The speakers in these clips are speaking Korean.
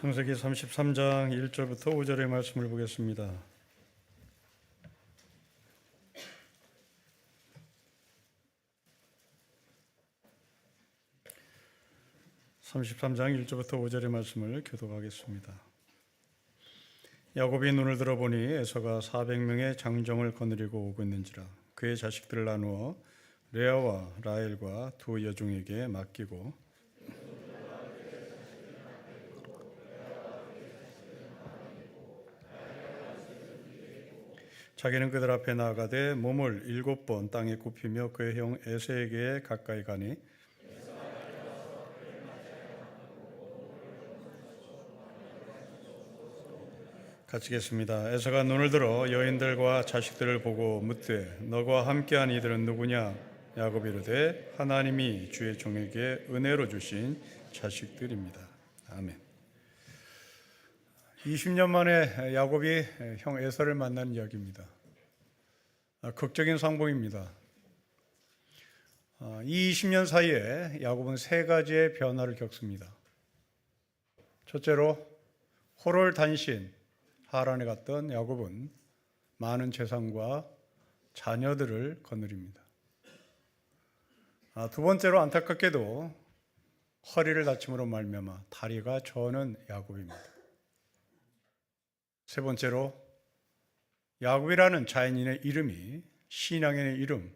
창세기 33장 1절부터 5절의 말씀을 보겠습니다. (33장 1절부터 5절의 말씀을 교독하겠습니다. 야곱이 눈을 들어보니 에서가 400명의 장정을 거느리고 오고 있는지라. 그의 자식들을 나누어 레아와 라헬과 두 여종에게 맡기고 자기는 그들 앞에 나아가되 몸을 7번 땅에 굽히며 그의 형 에서에게 가까이 가니 같이겠습니다. 에서가 눈을 들어 여인들과 자식들을 보고 묻되 너와 함께한 이들은 누구냐? 야곱이 이르되 하나님이 주의 종에게 은혜로 주신 자식들입니다. 아멘. 20년 만에 야곱이 형 에서를 만난 이야기입니다. 극적인 상봉입니다. 이 20년 사이에 야곱은 3가지의 변화를 겪습니다. 첫째로 호롤 단신 하란에 갔던 야곱은 많은 재산과 자녀들을 거느립니다. 두 번째로 안타깝게도 허리를 다침으로 말미암아 다리가 저는 야곱입니다. 세 번째로 야곱이라는 자연인의 이름이 신앙인의 이름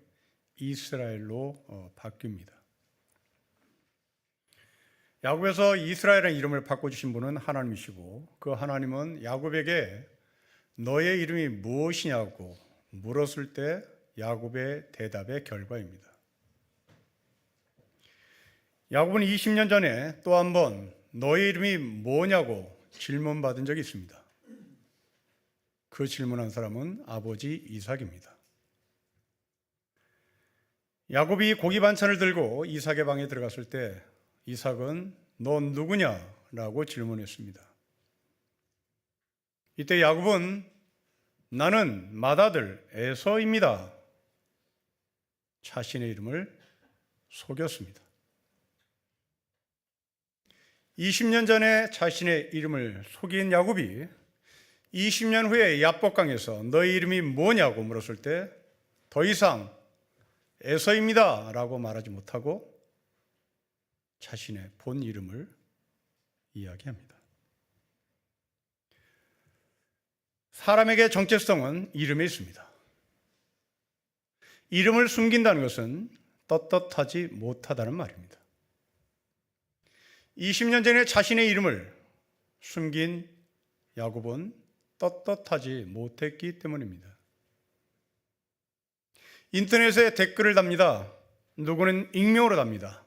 이스라엘로 바뀝니다. 야곱에서 이스라엘이라는 이름을 바꿔주신 분은 하나님이시고 그 하나님은 야곱에게 너의 이름이 무엇이냐고 물었을 때 야곱의 대답의 결과입니다. 야곱은 20년 전에 또 한 번 너의 이름이 뭐냐고 질문받은 적이 있습니다. 그 질문한 사람은 아버지 이삭입니다. 야곱이 고기 반찬을 들고 이삭의 방에 들어갔을 때 이삭은 넌 누구냐? 라고 질문했습니다. 이때 야곱은 나는 맏아들 에서입니다. 자신의 이름을 속였습니다. 20년 전에 자신의 이름을 속인 야곱이 20년 후에 야복강에서 너의 이름이 뭐냐고 물었을 때 더 이상 에서입니다 라고 말하지 못하고 자신의 본 이름을 이야기합니다. 사람에게 정체성은 이름에 있습니다. 이름을 숨긴다는 것은 떳떳하지 못하다는 말입니다. 20년 전에 자신의 이름을 숨긴 야곱은 떳떳하지 못했기 때문입니다. 인터넷에 댓글을 답니다. 누구는 익명으로 답니다.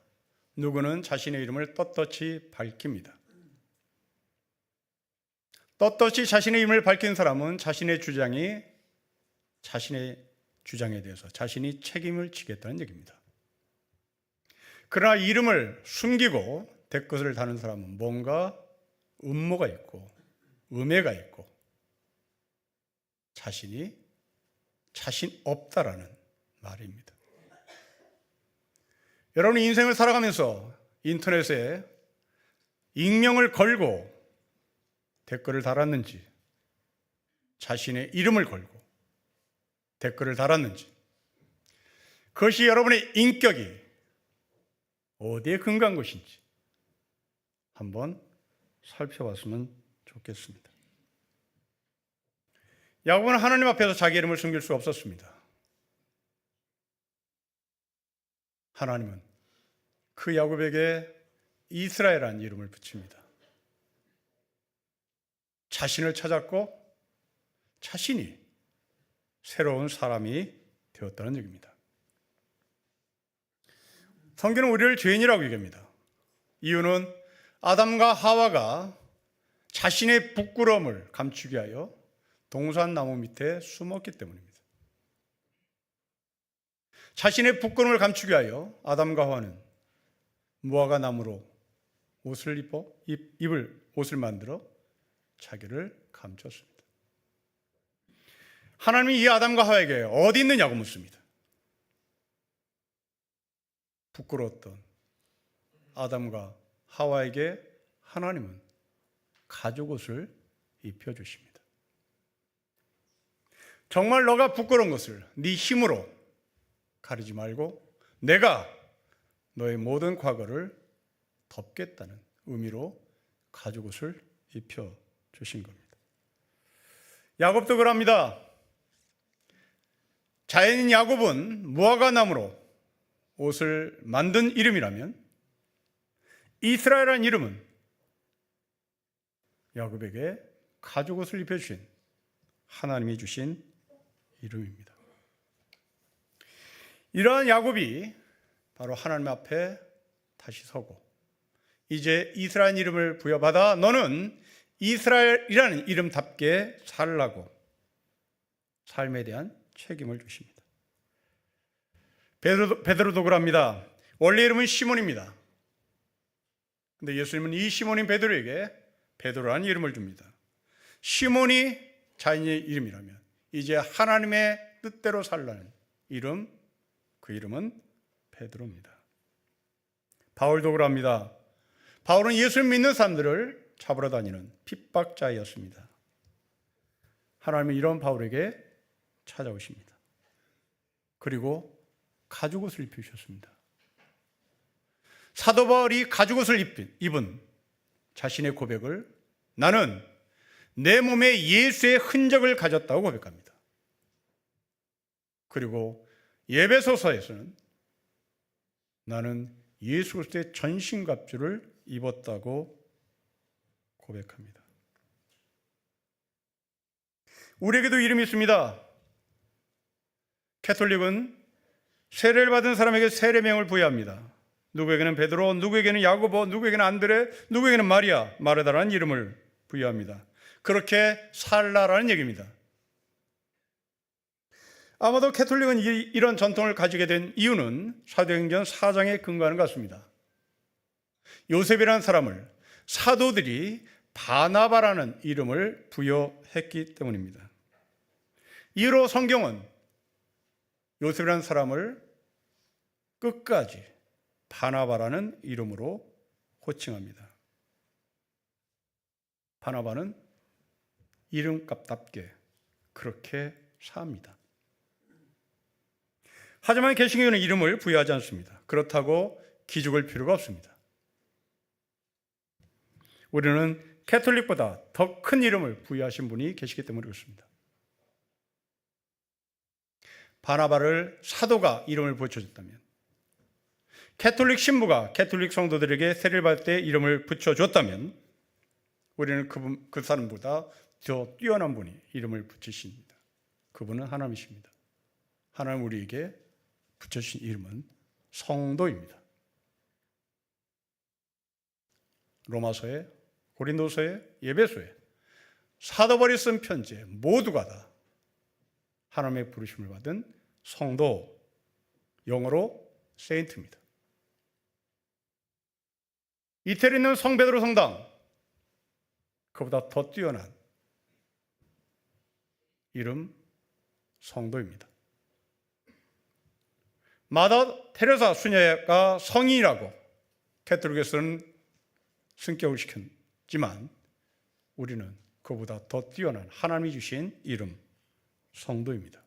누구는 자신의 이름을 떳떳이 밝힙니다. 떳떳이 자신의 이름을 밝힌 사람은 자신의 주장에 대해서 자신이 책임을 지겠다는 얘기입니다. 그러나 이름을 숨기고 댓글을 다는 사람은 뭔가 음모가 있고 음해가 있고 자신 없다라는 말입니다. 여러분이 인생을 살아가면서 인터넷에 익명을 걸고 댓글을 달았는지, 자신의 이름을 걸고 댓글을 달았는지, 그것이 여러분의 인격이 어디에 근거한 것인지 한번 살펴봤으면 좋겠습니다. 야곱은 하나님 앞에서 자기 이름을 숨길 수 없었습니다. 하나님은 그 야곱에게 이스라엘이라는 이름을 붙입니다. 자신을 찾았고 자신이 새로운 사람이 되었다는 얘기입니다. 성경은 우리를 죄인이라고 얘기합니다. 이유는 아담과 하와가 자신의 부끄러움을 감추기 위하여 동산 나무 밑에 숨었기 때문입니다. 자신의 부끄러움을 감추기 위하여 아담과 하와는 무화과 나무로 옷을 만들어 자기를 감췄습니다. 하나님이 이 아담과 하와에게 어디 있느냐고 묻습니다. 부끄러웠던 아담과 하와에게 하나님은 가죽옷을 입혀주십니다. 정말 너가 부끄러운 것을 네 힘으로 가리지 말고 내가 너의 모든 과거를 덮겠다는 의미로 가죽옷을 입혀주신 겁니다. 야곱도 그럽니다. 자연인 야곱은 무화과나무로 옷을 만든 이름이라면 이스라엘이라는 이름은 야곱에게 가죽옷을 입혀주신 하나님이 주신 이름입니다. 이러한 야곱이 바로 하나님 앞에 다시 서고 이제 이스라엘 이름을 부여받아 너는 이스라엘이라는 이름답게 살라고 삶에 대한 책임을 주십니다. 베드로도 그럽니다. 원래 이름은 시몬입니다. 근데 예수님은 이 시몬인 베드로에게 베드로라는 이름을 줍니다. 시몬이 자신의 이름이라면 이제 하나님의 뜻대로 살라는 이름, 그 이름은 베드로입니다. 바울도 그럽니다. 바울은 예수를 믿는 사람들을 잡으러 다니는 핍박자였습니다. 하나님은 이런 바울에게 찾아오십니다. 그리고 가죽옷을 입히셨습니다. 사도 바울이 가죽옷을 입은 자신의 고백을 나는 내 몸에 예수의 흔적을 가졌다고 고백합니다. 그리고 에베소서에서는 나는 예수 그리스도의 전신갑주를 입었다고 고백합니다. 우리에게도 이름이 있습니다. 캐톨릭은 세례를 받은 사람에게 세례명을 부여합니다. 누구에게는 베드로, 누구에게는 야고보, 누구에게는 안드레, 누구에게는 마리아, 마르다라는 이름을 부여합니다. 그렇게 살라라는 얘기입니다. 아마도 캐톨릭은 이런 전통을 가지게 된 이유는 사도행전 4장에 근거하는 것 같습니다. 요셉이라는 사람을 사도들이 바나바라는 이름을 부여했기 때문입니다. 이후로 성경은 요셉이라는 사람을 끝까지 바나바라는 이름으로 호칭합니다. 바나바는 이름값답게 그렇게 삽니다. 하지만 개신교는 이름을 부여하지 않습니다. 그렇다고 기죽을 필요가 없습니다. 우리는 캐톨릭보다 더 큰 이름을 부여하신 분이 계시기 때문에 그렇습니다. 바나바를 사도가 이름을 붙여줬다면, 캐톨릭 신부가 캐톨릭 성도들에게 세례를 받을 때 이름을 붙여줬다면 우리는 그 사람보다 더 뛰어난 분이 이름을 붙이십니다. 그분은 하나님이십니다. 하나님 우리에게 붙여주신 이름은 성도입니다. 로마서에, 고린도서에, 에베소에 사도 바울이 쓴 편지에 모두가 다 하나님의 부르심을 받은 성도, 영어로 세인트입니다. 이태리 있는 성베드로 성당, 그보다 더 뛰어난 이름 성도입니다. 마다 테레사 수녀가 성인이라고 캐톨릭에서는 승격을 시켰지만 우리는 그보다 더 뛰어난 하나님이 주신 이름 성도입니다.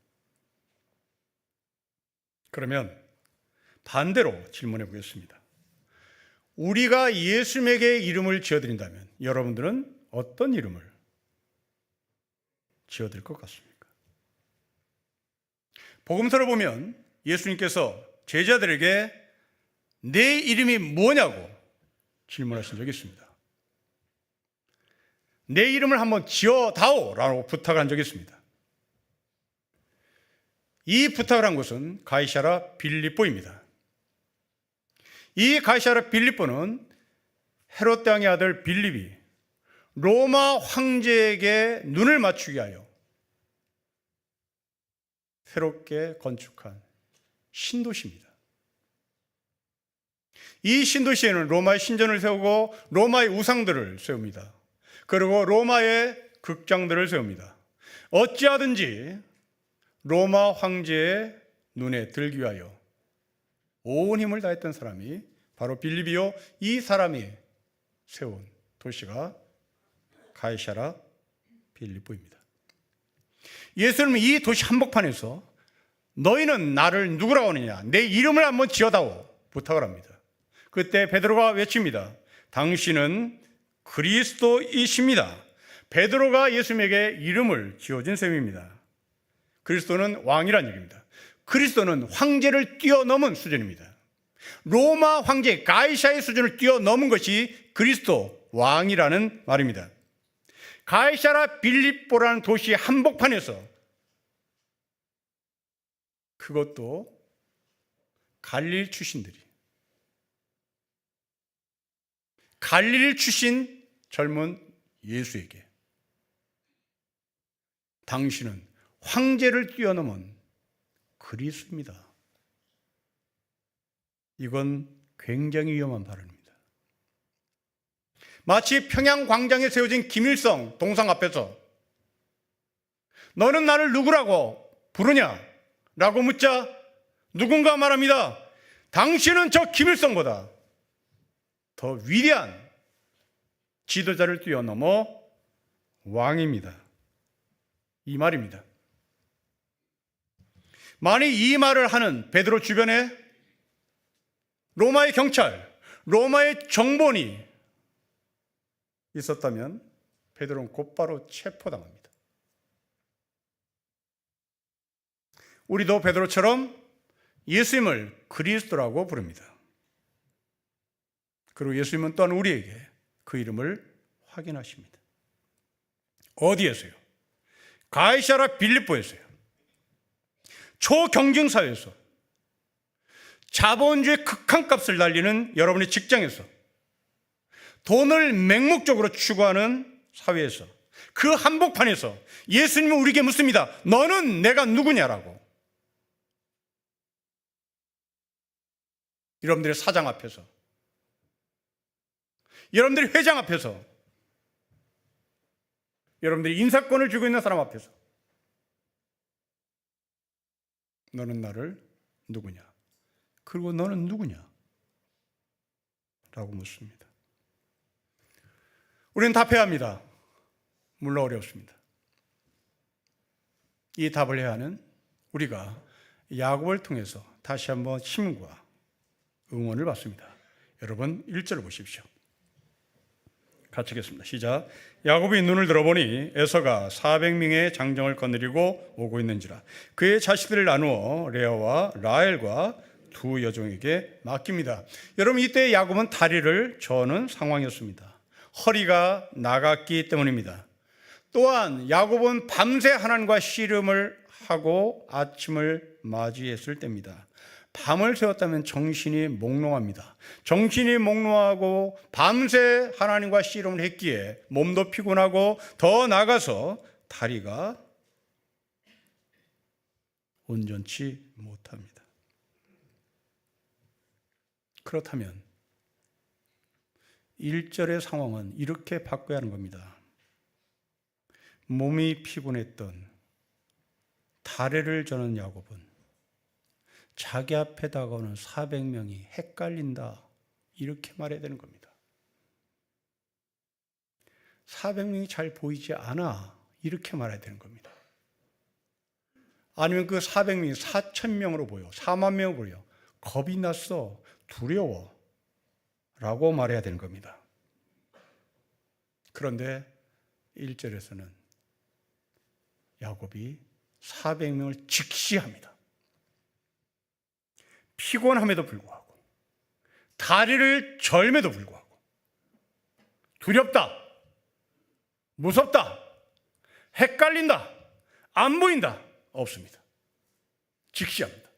그러면 반대로 질문해 보겠습니다. 우리가 예수님에게 이름을 지어드린다면 여러분들은 어떤 이름을 지어드릴 것 같습니까? 복음서를 보면 예수님께서 제자들에게 내 이름이 뭐냐고 질문하신 적이 있습니다. 내 이름을 한번 지어다오라고 부탁한 적이 있습니다. 이 부탁을 한 곳은 가이사랴 빌립보입니다. 이 가이사랴 빌립보는 헤롯 왕의 아들 빌립이 로마 황제에게 눈을 맞추게 하여 새롭게 건축한 신도시입니다. 이 신도시에는 로마의 신전을 세우고 로마의 우상들을 세웁니다. 그리고 로마의 극장들을 세웁니다. 어찌하든지 로마 황제의 눈에 들기 위하여 온 힘을 다했던 사람이 바로 빌립이요, 이 사람이 세운 도시가 가이사라 빌립보입니다. 예수님은 이 도시 한복판에서 너희는 나를 누구라고 하느냐, 내 이름을 한번 지어다오 부탁을 합니다. 그때 베드로가 외칩니다. 당신은 그리스도이십니다. 베드로가 예수님에게 이름을 지어준 셈입니다. 그리스도는 왕이란 얘기입니다. 그리스도는 황제를 뛰어넘은 수준입니다. 로마 황제 가이사의 수준을 뛰어넘은 것이 그리스도 왕이라는 말입니다. 가이사라 빌립보라는 도시 한복판에서, 그것도 갈릴 출신들이, 갈릴 출신 젊은 예수에게 당신은 황제를 뛰어넘은 그리스도입니다. 이건 굉장히 위험한 발언입니다. 마치 평양 광장에 세워진 김일성 동상 앞에서 너는 나를 누구라고 부르냐? 라고 묻자 누군가 말합니다. 당신은 저 김일성보다 더 위대한 지도자를 뛰어넘어 왕입니다. 이 말입니다. 만약 이 말을 하는 베드로 주변에 로마의 경찰, 로마의 정본이 있었다면 베드로는 곧바로 체포당합니다. 우리도 베드로처럼 예수님을 그리스도라고 부릅니다. 그리고 예수님은 또한 우리에게 그 이름을 확인하십니다. 어디에서요? 가이사라 빌립보에서요. 초경쟁사회에서, 자본주의 극한값을 날리는 여러분의 직장에서, 돈을 맹목적으로 추구하는 사회에서, 그 한복판에서 예수님은 우리에게 묻습니다. 너는 내가 누구냐라고. 여러분들의 사장 앞에서, 여러분들의 회장 앞에서, 여러분들이 인사권을 쥐고 있는 사람 앞에서 너는 나를 누구냐? 그리고 너는 누구냐? 라고 묻습니다. 우리는 답해야 합니다. 물론 어렵습니다. 이 답을 해야 하는 우리가 야곱을 통해서 다시 한번 힘과 응원을 받습니다. 여러분 1절을 보십시오. 같이 읽겠습니다. 시작. 야곱이 눈을 들어보니 에서가 400명의 장정을 거느리고 오고 있는지라. 그의 자식들을 나누어 레아와 라헬과 두 여종에게 맡깁니다. 여러분, 이때 야곱은 다리를 저는 상황이었습니다. 허리가 나갔기 때문입니다. 또한 야곱은 밤새 하나님과 씨름을 하고 아침을 맞이했을 때입니다. 밤을 새웠다면 정신이 몽롱합니다. 정신이 몽롱하고 밤새 하나님과 씨름을 했기에 몸도 피곤하고 더 나아가서 다리가 온전치 못합니다. 그렇다면 1절의 상황은 이렇게 바꿔야 하는 겁니다. 몸이 피곤했던 다리를 저는 야곱은 자기 앞에 다가오는 400명이 헷갈린다, 이렇게 말해야 되는 겁니다. 400명이 잘 보이지 않아, 이렇게 말해야 되는 겁니다. 아니면 그 400명이 4,000명으로 보여, 4만 명으로 보여, 겁이 났어, 두려워 라고 말해야 되는 겁니다. 그런데 1절에서는 야곱이 400명을 직시합니다. 피곤함에도 불구하고, 다리를 절매도 불구하고, 두렵다, 무섭다, 헷갈린다, 안 보인다, 없습니다. 직시합니다.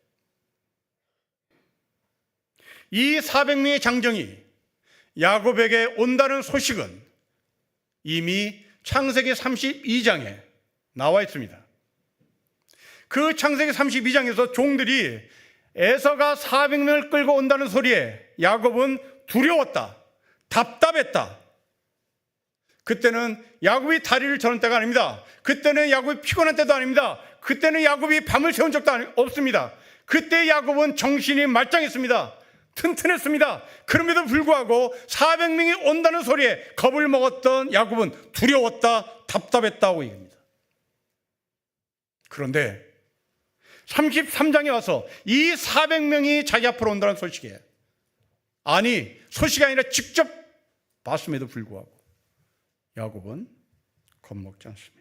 이 400명의 장정이 야곱에게 온다는 소식은 이미 창세기 32장에 나와 있습니다. 그 창세기 32장에서 종들이 에서가 400명을 끌고 온다는 소리에 야곱은 두려웠다, 답답했다. 그때는 야곱이 다리를 저는 때가 아닙니다. 그때는 야곱이 피곤한 때도 아닙니다. 그때는 야곱이 밤을 새운 적도 없습니다. 그때 야곱은 정신이 말짱했습니다. 튼튼했습니다. 그럼에도 불구하고 400명이 온다는 소리에 겁을 먹었던 야곱은 두려웠다, 답답했다고 얘기합니다. 그런데 33장에 와서 이 400명이 자기 앞으로 온다는 소식에, 소식이 아니라 직접 봤음에도 불구하고 야곱은 겁먹지 않습니다.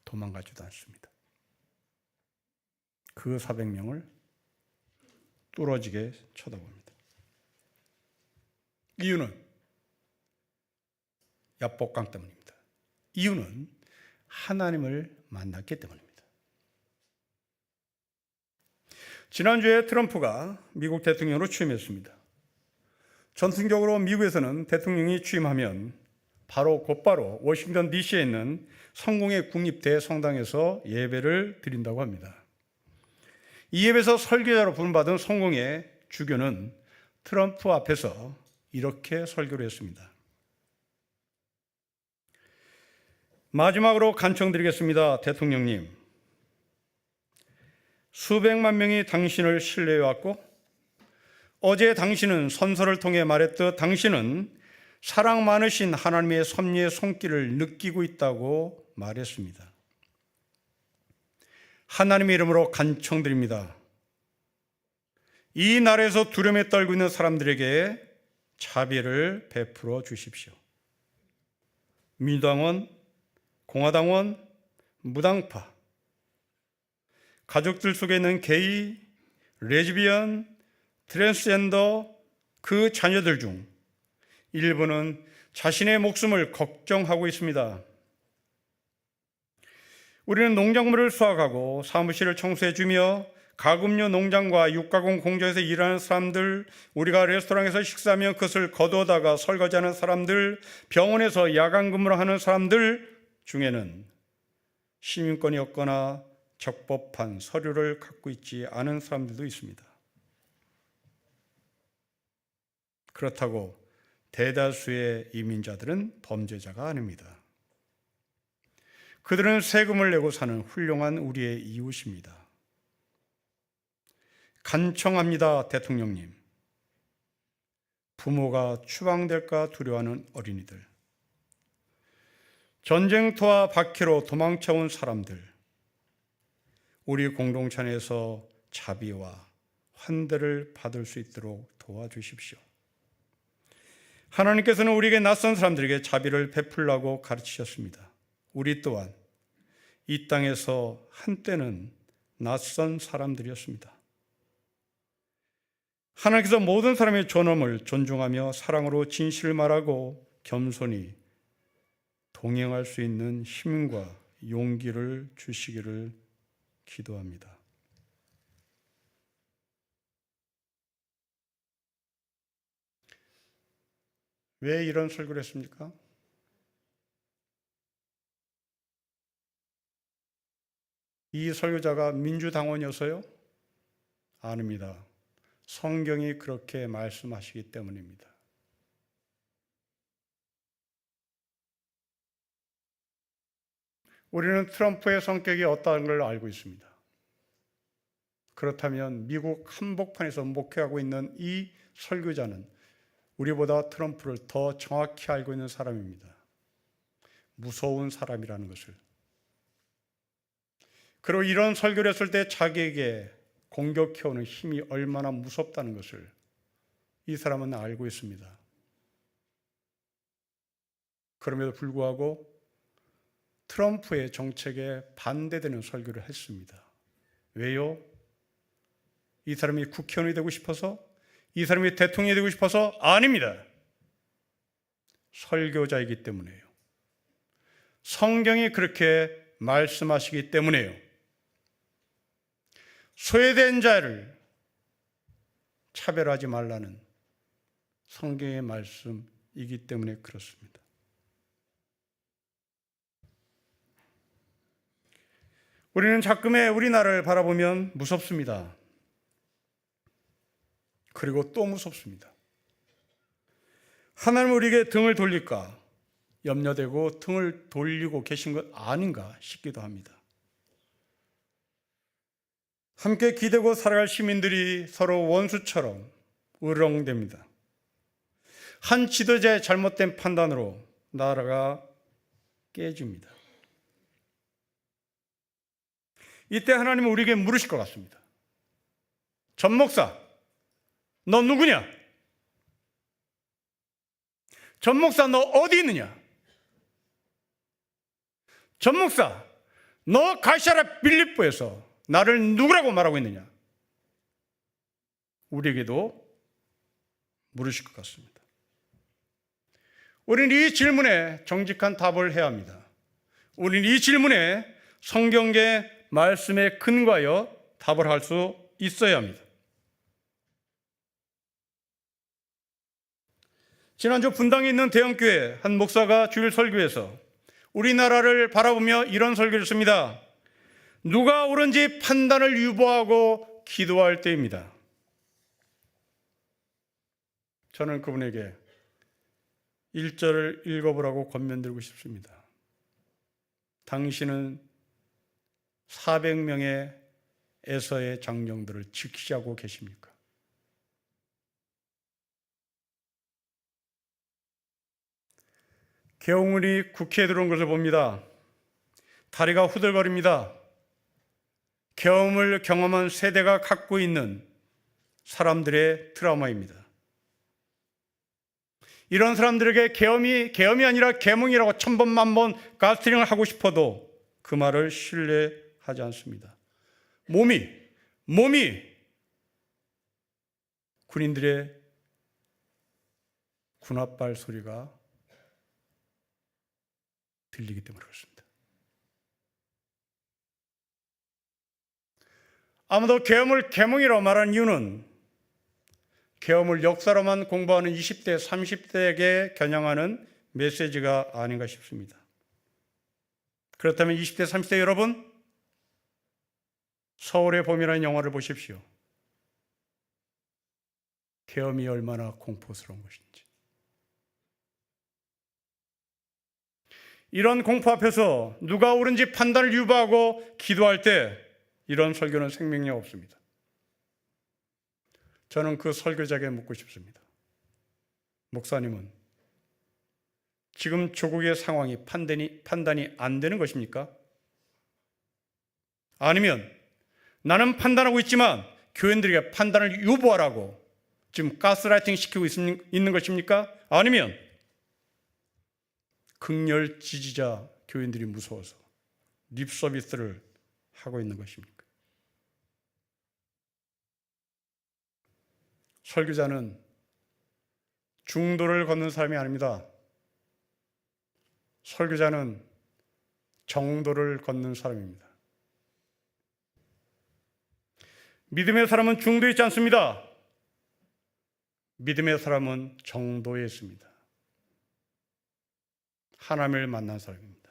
도망가지도 않습니다. 그 400명을 뚫어지게 쳐다봅니다. 이유는 야복강 때문입니다. 이유는 하나님을 만났기 때문입니다. 지난주에 트럼프가 미국 대통령으로 취임했습니다. 전통적으로 미국에서는 대통령이 취임하면 곧바로 워싱턴 DC에 있는 성공회 국립대성당에서 예배를 드린다고 합니다. 이 예배에서 설교자로 부름받은 성공회 주교는 트럼프 앞에서 이렇게 설교를 했습니다. 마지막으로 간청드리겠습니다. 대통령님, 수백만 명이 당신을 신뢰해왔고 어제 당신은 선서를 통해 말했듯 당신은 사랑 많으신 하나님의 섭리의 손길을 느끼고 있다고 말했습니다. 하나님의 이름으로 간청드립니다. 이 나라에서 두려움에 떨고 있는 사람들에게 자비를 베풀어 주십시오. 민주당원, 공화당원, 무당파, 가족들 속에 있는 게이, 레즈비언, 트랜스젠더, 그 자녀들 중 일부는 자신의 목숨을 걱정하고 있습니다. 우리는 농작물을 수확하고 사무실을 청소해주며 가금류 농장과 육가공 공장에서 일하는 사람들, 우리가 레스토랑에서 식사하며 그것을 거두어다가 설거지하는 사람들, 병원에서 야간 근무를 하는 사람들 중에는 시민권이 없거나 적법한 서류를 갖고 있지 않은 사람들도 있습니다. 그렇다고 대다수의 이민자들은 범죄자가 아닙니다. 그들은 세금을 내고 사는 훌륭한 우리의 이웃입니다. 간청합니다, 대통령님. 부모가 추방될까 두려워하는 어린이들, 전쟁터와 박해로 도망쳐온 사람들, 우리 공동체 안에서 자비와 환대를 받을 수 있도록 도와주십시오. 하나님께서는 우리에게 낯선 사람들에게 자비를 베풀라고 가르치셨습니다. 우리 또한 이 땅에서 한때는 낯선 사람들이었습니다. 하나님께서 모든 사람의 존엄을 존중하며 사랑으로 진실을 말하고 겸손히 동행할 수 있는 힘과 용기를 주시기를 기도합니다. 왜 이런 설교를 했습니까? 이 설교자가 민주당원이어서요? 아닙니다. 성경이 그렇게 말씀하시기 때문입니다. 우리는 트럼프의 성격이 어떠한 걸 알고 있습니다. 그렇다면 미국 한복판에서 목회하고 있는 이 설교자는 우리보다 트럼프를 더 정확히 알고 있는 사람입니다. 무서운 사람이라는 것을. 그리고 이런 설교를 했을 때 자기에게 공격해오는 힘이 얼마나 무섭다는 것을 이 사람은 알고 있습니다. 그럼에도 불구하고 트럼프의 정책에 반대되는 설교를 했습니다. 왜요? 이 사람이 국회의원이 되고 싶어서? 이 사람이 대통령이 되고 싶어서? 아닙니다. 설교자이기 때문에요. 성경이 그렇게 말씀하시기 때문에요. 소외된 자를 차별하지 말라는 성경의 말씀이기 때문에 그렇습니다. 우리는 가끔의 우리나라를 바라보면 무섭습니다. 그리고 또 무섭습니다. 하나님 우리에게 등을 돌릴까 염려되고 등을 돌리고 계신 것 아닌가 싶기도 합니다. 함께 기대고 살아갈 시민들이 서로 원수처럼 으렁댑니다. 한 지도자의 잘못된 판단으로 나라가 깨집니다. 이때 하나님은 우리에게 물으실 것 같습니다. 전 목사, 너 누구냐? 전 목사, 너 어디 있느냐? 전 목사, 너 가이사랴 빌립보에서 나를 누구라고 말하고 있느냐? 우리에게도 물으실 것 같습니다. 우리는 이 질문에 정직한 답을 해야 합니다. 우리는 이 질문에 성경의 말씀에 근거하여 답을 할 수 있어야 합니다. 지난주 분당에 있는 대형교회 한 목사가 주일 설교에서 우리나라를 바라보며 이런 설교를 했습니다. 누가 옳은지 판단을 유보하고 기도할 때입니다. 저는 그분에게 1절을 읽어보라고 권면드리고 싶습니다. 당신은 400명의 에서의 장령들을 지키자고 계십니까? 계엄군이 국회에 들어온 것을 봅니다. 다리가 후들거립니다. 계엄을 경험한 세대가 갖고 있는 사람들의 트라우마입니다. 이런 사람들에게 계엄이 아니라 계몽이라고 1000번, 1000번 가스팅을 하고 싶어도 그 말을 신뢰하지 않습니다. 몸이 군인들의 군홧발 소리가 들리기 때문에 그렇습니다. 아마도 계엄을 계몽이라고 말하는 이유는 계엄을 역사로만 공부하는 20대, 30대에게 겨냥하는 메시지가 아닌가 싶습니다. 그렇다면 20대, 30대 여러분, 서울의 봄이라는 영화를 보십시오. 계엄이 얼마나 공포스러운 것인지. 이런 공포 앞에서 누가 옳은지 판단을 유보하고 기도할 때 이런 설교는 생명력 없습니다. 저는 그 설교자에게 묻고 싶습니다. 목사님은 지금 조국의 상황이 판단이 안 되는 것입니까? 아니면 나는 판단하고 있지만 교인들에게 판단을 유보하라고 지금 가스라이팅 시키고 있는 것입니까? 아니면 극렬 지지자 교인들이 무서워서 립 서비스를 하고 있는 것입니까? 설교자는 중도를 걷는 사람이 아닙니다. 설교자는 정도를 걷는 사람입니다. 믿음의 사람은 중도에 있지 않습니다. 믿음의 사람은 정도에 있습니다. 하나님을 만난 사람입니다.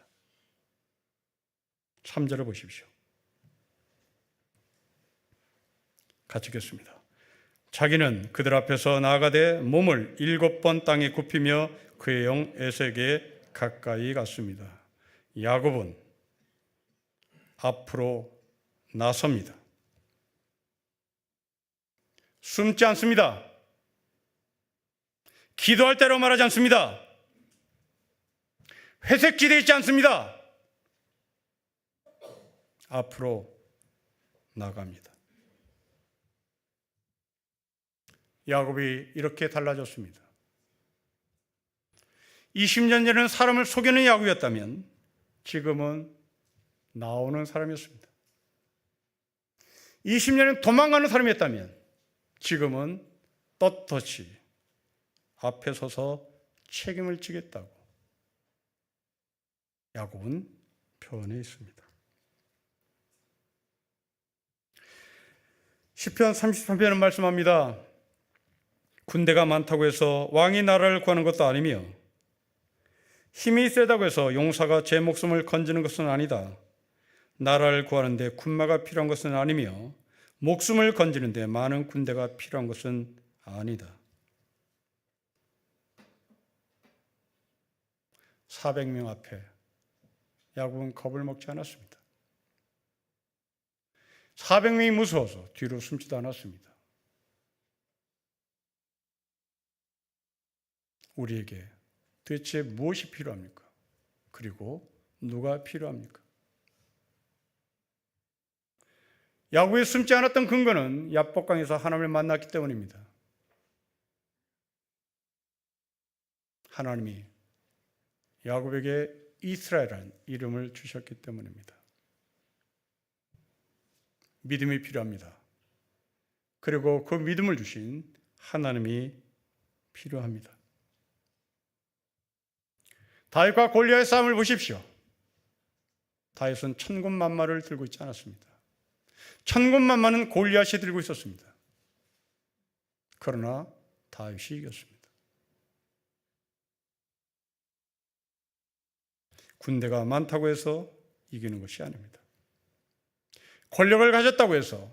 3절을 보십시오. 같이 읽겠습니다. 자기는 그들 앞에서 나아가되 몸을 7번 땅에 굽히며 그의 영 에색에 가까이 갔습니다. 야곱은 앞으로 나섭니다. 숨지 않습니다. 기도할 때로 말하지 않습니다. 회색지대에 있지 않습니다. 앞으로 나갑니다. 야곱이 이렇게 달라졌습니다. 20년 전에는 사람을 속이는 야곱이었다면 지금은 나오는 사람이었습니다. 20년은 도망가는 사람이었다면 지금은 떳떳이 앞에 서서 책임을 지겠다고 야곱은 표현해 있습니다. 시편 33편은 말씀합니다. 군대가 많다고 해서 왕이 나라를 구하는 것도 아니며 힘이 세다고 해서 용사가 제 목숨을 건지는 것은 아니다. 나라를 구하는데 군마가 필요한 것은 아니며 목숨을 건지는데 많은 군대가 필요한 것은 아니다. 400명 앞에 야곱은 겁을 먹지 않았습니다. 400명이 무서워서 뒤로 숨지도 않았습니다. 우리에게 도대체 무엇이 필요합니까? 그리고 누가 필요합니까? 야곱이 숨지 않았던 근거는 야복강에서 하나님을 만났기 때문입니다. 하나님이 야곱에게 이스라엘이라는 이름을 주셨기 때문입니다. 믿음이 필요합니다. 그리고 그 믿음을 주신 하나님이 필요합니다. 다윗과 골리앗의 싸움을 보십시오. 다윗은 천군만마를 들고 있지 않았습니다. 천군만마는 골리앗이 들고 있었습니다. 그러나 다윗이 이겼습니다. 군대가 많다고 해서 이기는 것이 아닙니다. 권력을 가졌다고 해서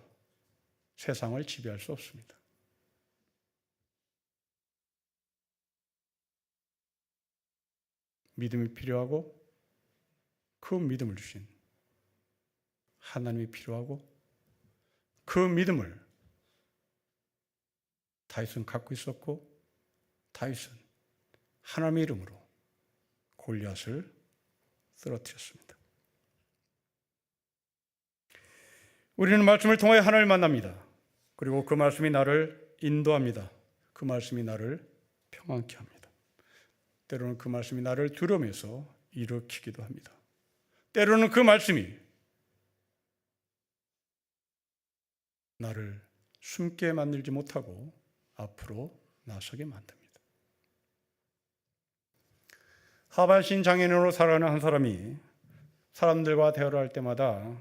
세상을 지배할 수 없습니다. 믿음이 필요하고 그 믿음을 주신 하나님이 필요하고 그 믿음을 다윗은 갖고 있었고 다윗은 하나님의 이름으로 골리앗을 쓰러뜨렸습니다. 우리는 말씀을 통하여 하나님을 만납니다. 그리고 그 말씀이 나를 인도합니다. 그 말씀이 나를 평안케 합니다. 때로는 그 말씀이 나를 두려움에서 일으키기도 합니다. 때로는 그 말씀이 나를 숨게 만들지 못하고 앞으로 나서게 만듭니다. 하반신 장애인으로 살아가는 한 사람이 사람들과 대화를 할 때마다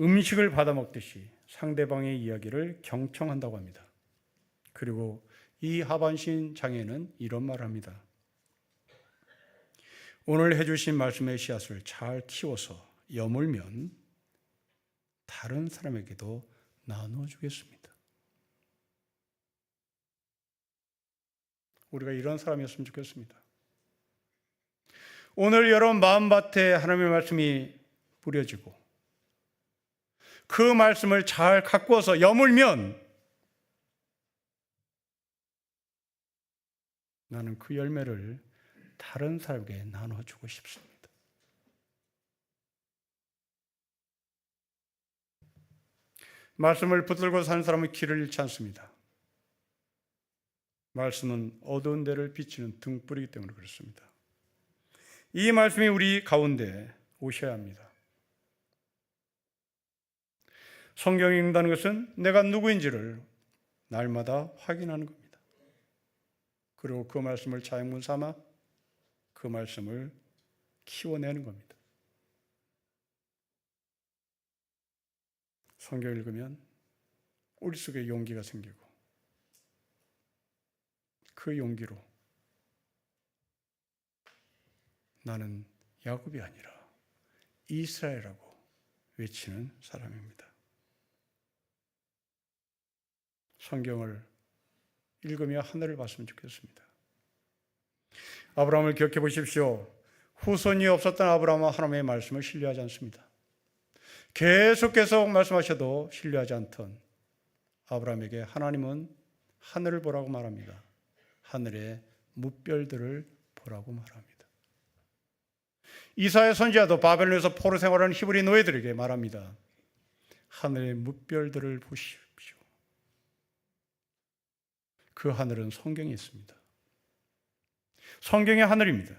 음식을 받아 먹듯이 상대방의 이야기를 경청한다고 합니다. 그리고 이 하반신 장애인은 이런 말을 합니다. 오늘 해주신 말씀의 씨앗을 잘 키워서 여물면 다른 사람에게도 나눠주겠습니다. 우리가 이런 사람이었으면 좋겠습니다. 오늘 여러분 마음밭에 하나님의 말씀이 뿌려지고 그 말씀을 잘 가꾸어서 여물면 나는 그 열매를 다른 사람에게 나눠주고 싶습니다. 말씀을 붙들고 사는 사람은 길을 잃지 않습니다. 말씀은 어두운 데를 비치는 등불이기 때문에 그렇습니다. 이 말씀이 우리 가운데 오셔야 합니다. 성경을 읽는다는 것은 내가 누구인지를 날마다 확인하는 겁니다. 그리고 그 말씀을 자양분 삼아 그 말씀을 키워내는 겁니다. 성경을 읽으면 우리 속에 용기가 생기고 그 용기로 나는 야곱이 아니라 이스라엘이라고 외치는 사람입니다. 성경을 읽으며 하늘을 봤으면 좋겠습니다. 아브라함을 기억해 보십시오. 후손이 없었던 아브라함은 하나님의 말씀을 신뢰하지 않습니다. 계속 말씀하셔도 신뢰하지 않던 아브라함에게 하나님은 하늘을 보라고 말합니다. 하늘의 뭇별들을 보라고 말합니다. 이사야 선지자도 바벨론에서 포로 생활하는 히브리 노예들에게 말합니다. 하늘의 뭇별들을 보십시오. 그 하늘은 성경에 있습니다. 성경의 하늘입니다.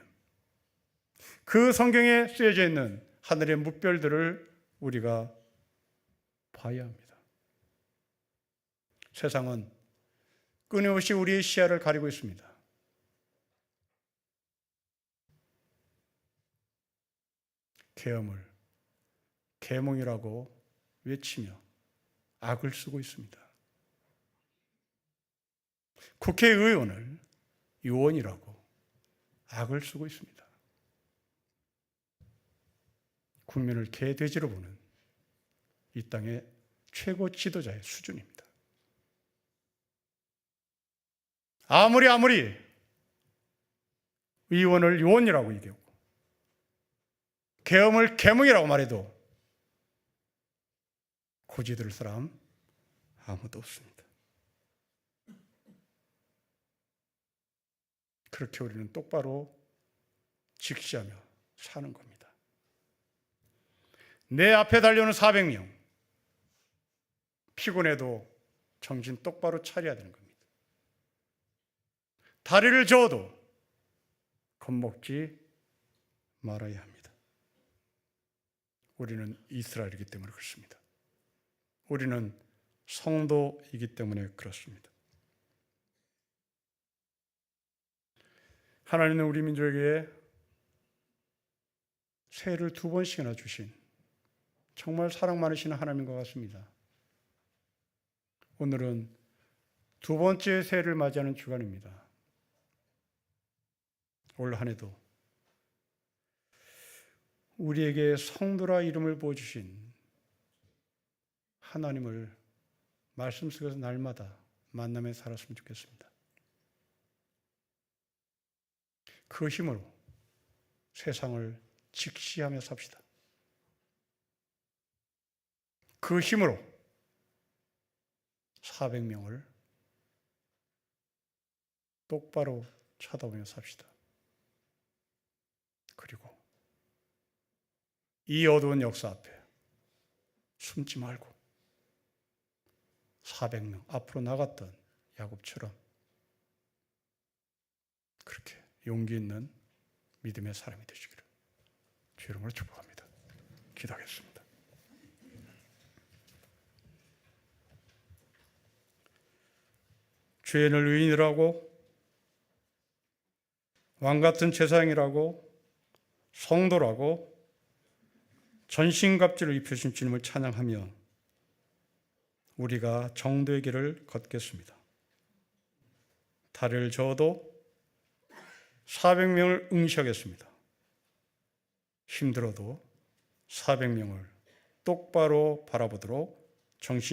그 성경에 쓰여져 있는 하늘의 뭇별들을 우리가 봐야 합니다. 세상은 끊임없이 우리의 시야를 가리고 있습니다. 계엄을 계몽이라고 외치며 악을 쓰고 있습니다. 국회의원을 요원이라고 악을 쓰고 있습니다. 국민을 개돼지로 보는 이 땅의 최고 지도자의 수준입니다. 아무리 의원을 요원이라고 얘기하고 계엄을 계몽이라고 말해도 고지 들을 사람 아무도 없습니다. 그렇게 우리는 똑바로 직시하며 사는 겁니다. 내 앞에 달려오는 400명, 피곤해도 정신 똑바로 차려야 되는 겁니다. 다리를 저어도 겁먹지 말아야 합니다. 우리는 이스라엘이기 때문에 그렇습니다. 우리는 성도이기 때문에 그렇습니다. 하나님은 우리 민족에게 새해를 2번씩이나 주신 정말 사랑 많으신 하나님인 것 같습니다. 오늘은 2번째 새해를 맞이하는 주간입니다. 올 한 해도 우리에게 성도라 이름을 부어주신 하나님을 말씀 속에서 날마다 만나며 살았으면 좋겠습니다. 그 힘으로 세상을 직시하며 삽시다. 그 힘으로 400명을 똑바로 쳐다보며 삽시다. 그리고 이 어두운 역사 앞에 숨지 말고 400명 앞으로 나갔던 야곱처럼 그렇게 용기 있는 믿음의 사람이 되시기를 주의 이름으로 축복합니다. 기도하겠습니다. 죄인을 의인이라고 왕같은 제사장이라고 성도라고 전신갑주를 입혀주신 주님을 찬양하며 우리가 정도의 길을 걷겠습니다. 다리를 저어도 400명을 응시하겠습니다. 힘들어도 400명을 똑바로 바라보도록 정신